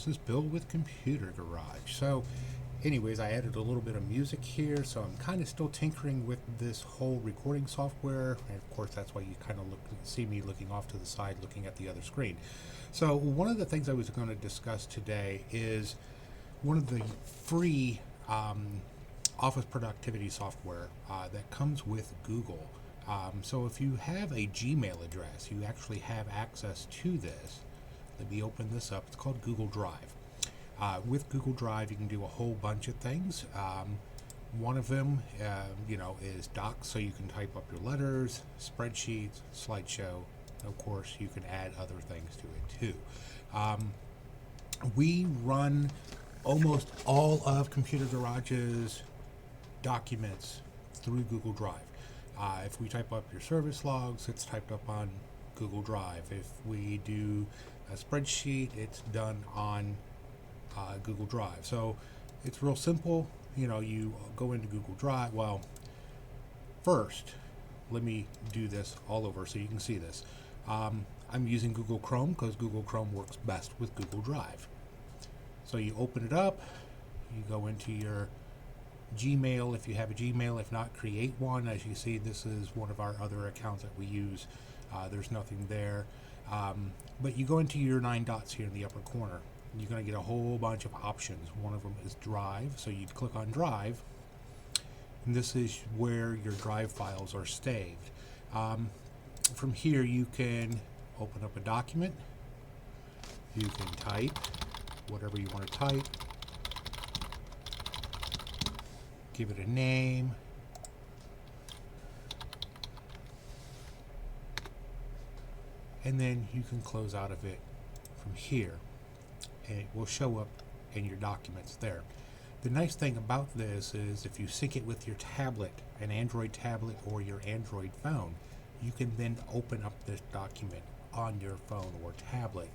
This is Bill with Computer Garage. So anyways, I added a little bit of music here, so I'm kind of still tinkering with this whole recording software, and of course that's why you kind of see me looking off to the side looking at the other screen. So one of the things I was going to discuss today is one of the free office productivity software that comes with Google. So if you have a Gmail address, you actually have access to this. Let me open this up. It's called Google Drive. With Google Drive, you can do a whole bunch of things. One of them, is Docs, so you can type up your letters, spreadsheets, slideshow. Of course, you can add other things to it too. We run almost all of Computer Garage's documents through Google Drive. If we type up your service logs, it's typed up on Google Drive. If we do a spreadsheet, it's done on Google Drive. So it's real simple. You go into Google Drive. Well, first, let me do this all over so you can see this. I'm using Google Chrome because Google Chrome works best with Google Drive. So you open it up, you go into your Gmail if you have a Gmail. If not, create one. As you see, this is one of our other accounts that we use. There's nothing there. But you go into your 9 dots here in the upper corner. You're going to get a whole bunch of options. One of them is Drive. So you'd click on Drive. And this is where your Drive files are saved. From here, you can open up a document. You can type whatever you want to type. Give it a name. And then you can close out of it from here. And it will show up in your documents there. The nice thing about this is if you sync it with your tablet, an Android tablet or your Android phone, you can then open up this document on your phone or tablet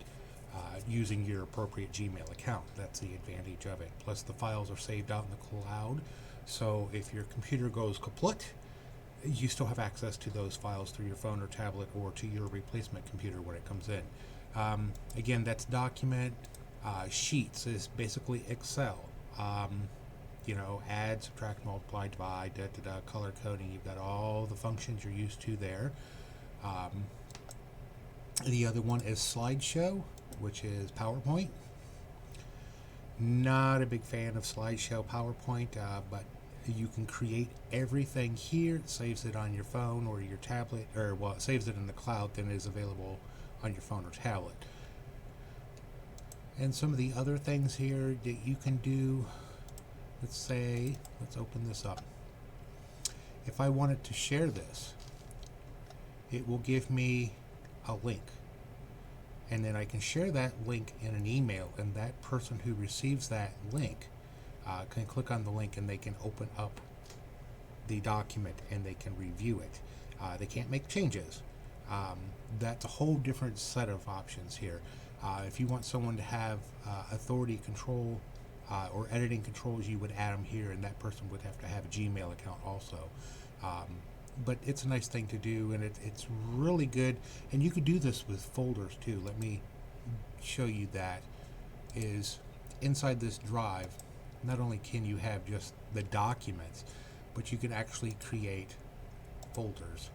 using your appropriate Gmail account. That's the advantage of it. Plus the files are saved out in the cloud. So if your computer goes kaput, you still have access to those files through your phone or tablet or to your replacement computer when it comes in. Again, that's document. Sheets is basically Excel. Add, subtract, multiply, divide, color coding. You've got all the functions you're used to there. The other one is Slideshow, which is PowerPoint. Not a big fan of Slideshow PowerPoint, but you can create everything here. It saves it on your phone or your tablet, it saves it in the cloud, then it is available on your phone or tablet. And some of the other things here that you can do, let's open this up. If I wanted to share this, it will give me a link. And then I can share that link in an email, and that person who receives that link can click on the link and they can open up the document and they can review it. They can't make changes. That's a whole different set of options here. If you want someone to have authority control or editing controls, you would add them here, and that person would have to have a Gmail account also. But it's a nice thing to do, and it's really good. And you could do this with folders too. Let me show you that. Is inside this drive, not only can you have just the documents, but you can actually create folders.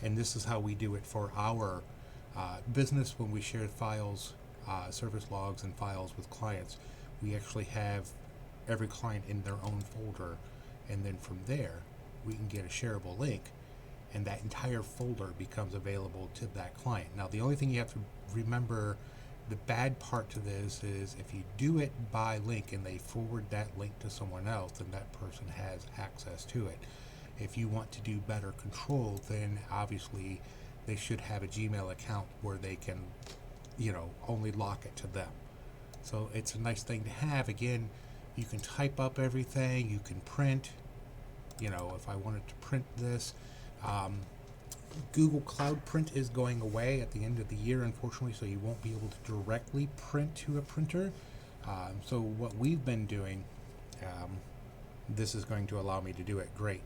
And this is how we do it for our business when we share files, service logs and files with clients. We actually have every client in their own folder, and then from there we can get a shareable link, and that entire folder becomes available to that client. Now the only thing you have to remember, the bad part to this is if you do it by link and they forward that link to someone else, then that person has access to it. If you want to do better control, then obviously they should have a Gmail account where they can, only lock it to them. So it's a nice thing to have. Again, you can type up everything, you can print. If I wanted to print this, Google Cloud Print is going away at the end of the year, unfortunately, so you won't be able to directly print to a printer. So what we've been doing, this is going to allow me to do it great.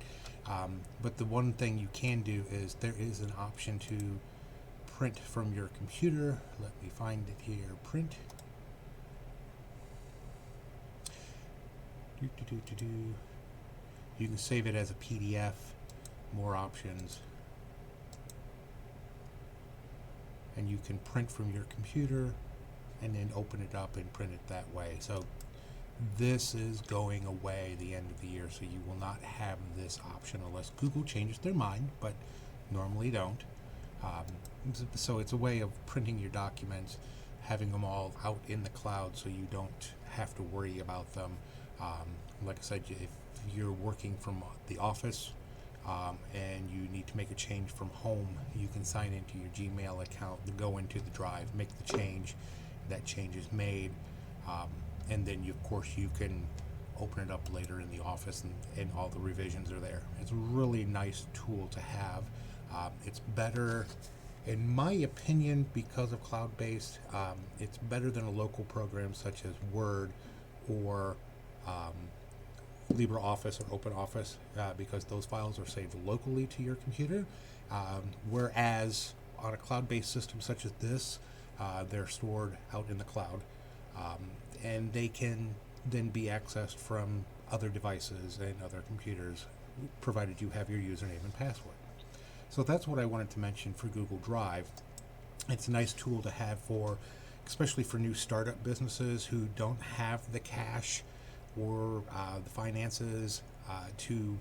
But the one thing you can do is there is an option to print from your computer. Let me find it here. Print. You can save it as a PDF. More options. And you can print from your computer and then open it up and print it that way. So this is going away the end of the year, so you will not have this option unless Google changes their mind, but normally don't. So it's a way of printing your documents, having them all out in the cloud so you don't have to worry about them. Like I said, if you're working from the office and you need to make a change from home, you can sign into your Gmail account, go into the drive, make the change. That change is made, and then of course you can open it up later in the office, and all the revisions are there. It's a really nice tool to have. It's better, in my opinion, because of cloud-based. It's better than a local program such as Word or LibreOffice or OpenOffice, because those files are saved locally to your computer, whereas on a cloud-based system such as this, they're stored out in the cloud, and they can then be accessed from other devices and other computers, provided you have your username and password. So that's what I wanted to mention for Google Drive. It's a nice tool to have especially for new startup businesses who don't have the cash or the finances to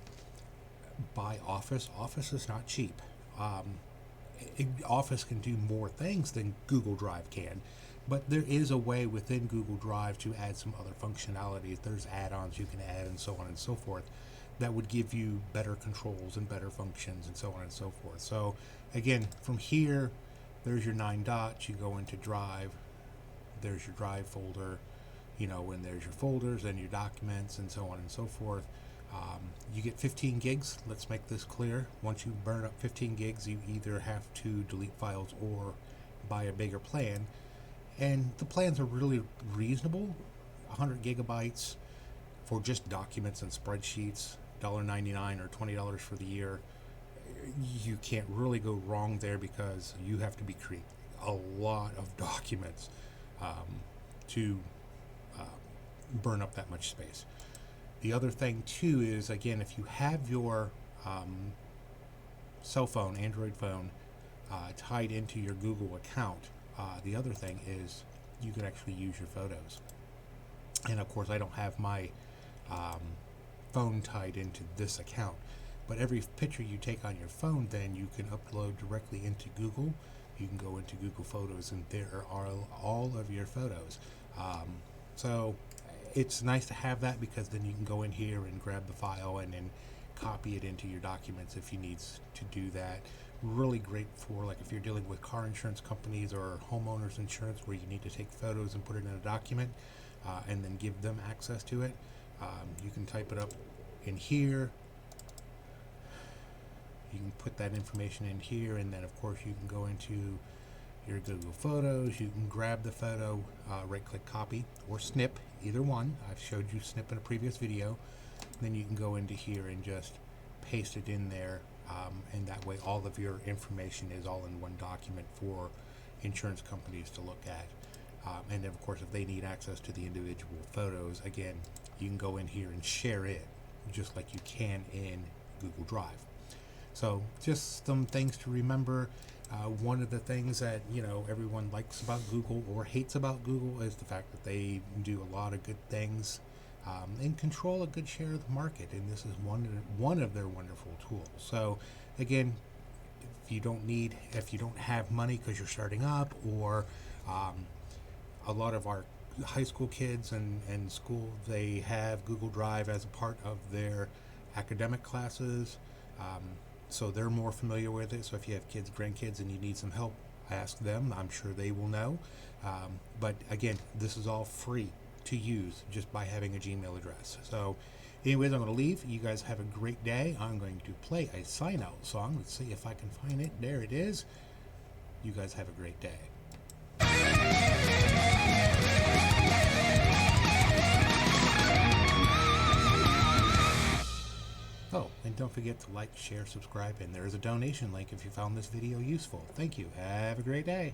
buy Office. Office is not cheap. Office can do more things than Google Drive can, but there is a way within Google Drive to add some other functionalities. There's add-ons you can add and so on and so forth that would give you better controls and better functions and so on and so forth. So again, from here, there's your 9 dots. You go into Drive. There's your Drive folder, and there's your folders and your documents and so on and so forth. You get 15 gigs. Let's make this clear. Once you burn up 15 gigs, you either have to delete files or buy a bigger plan. And the plans are really reasonable. 100 gigabytes for just documents and spreadsheets, $1.99 or $20 for the year. You can't really go wrong there because you have to be creating a lot of documents to burn up that much space. The other thing too is, again, if you have your cell phone, Android phone, tied into your Google account, the other thing is you can actually use your photos. And of course, I don't have my phone tied into this account, but every picture you take on your phone, then you can upload directly into Google. You can go into Google Photos, and there are all of your photos. So it's nice to have that, because then you can go in here and grab the file and then copy it into your documents if you need to do that. Really great for, like, if you're dealing with car insurance companies or homeowners insurance where you need to take photos and put it in a document and then give them access to it. You can type it up in here. You can put that information in here, and then of course you can go into your Google Photos. You can grab the photo, right-click copy or snip, either one. I've showed you snip in a previous video. Then you can go into here and just paste it in there, and that way all of your information is all in one document for insurance companies to look at. And then of course, if they need access to the individual photos, again, you can go in here and share it just like you can in Google Drive. So just some things to remember. One of the things that everyone likes about Google or hates about Google is the fact that they do a lot of good things and control a good share of the market, and this is one of their wonderful tools. So again, if you don't have money because you're starting up, or a lot of our high school kids and school, they have Google Drive as a part of their academic classes. So they're more familiar with it. So if you have kids, grandkids, and you need some help, ask them. I'm sure they will know. But again, this is all free to use just by having a Gmail address. So anyways, I'm going to leave. You guys have a great day. I'm going to play a sign out song. Let's see if I can find it. There it is. You guys have a great day. Oh, and And don't forget to like, share, subscribe, and there is a donation link if you found this video useful. Thank you. Have a great day.